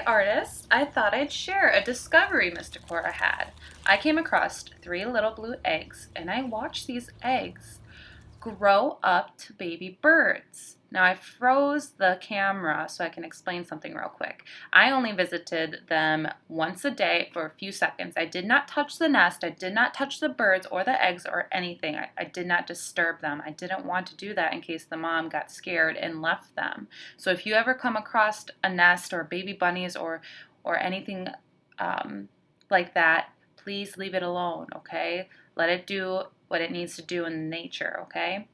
artist, I thought I'd share a discovery Miss Decora had. I came across 3 little blue eggs, and I watched these eggs grow up to baby birds. Now I froze the camera so I can explain something real quick. I only visited them once a day for a few seconds. I did not touch the nest. I did not touch the birds or the eggs or anything. I did not disturb them. I didn't want to do that in case the mom got scared and left them. So if you ever come across a nest or baby bunnies or anything like that, please leave it alone, okay? Let it do what it needs to do in nature, okay?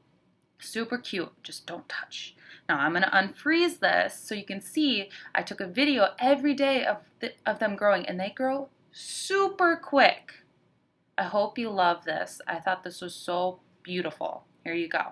Super cute, just don't touch. Now I'm gonna unfreeze this so you can see I took a video every day of them growing, and they grow super quick. I hope you love this. I thought this was so beautiful. Here you go.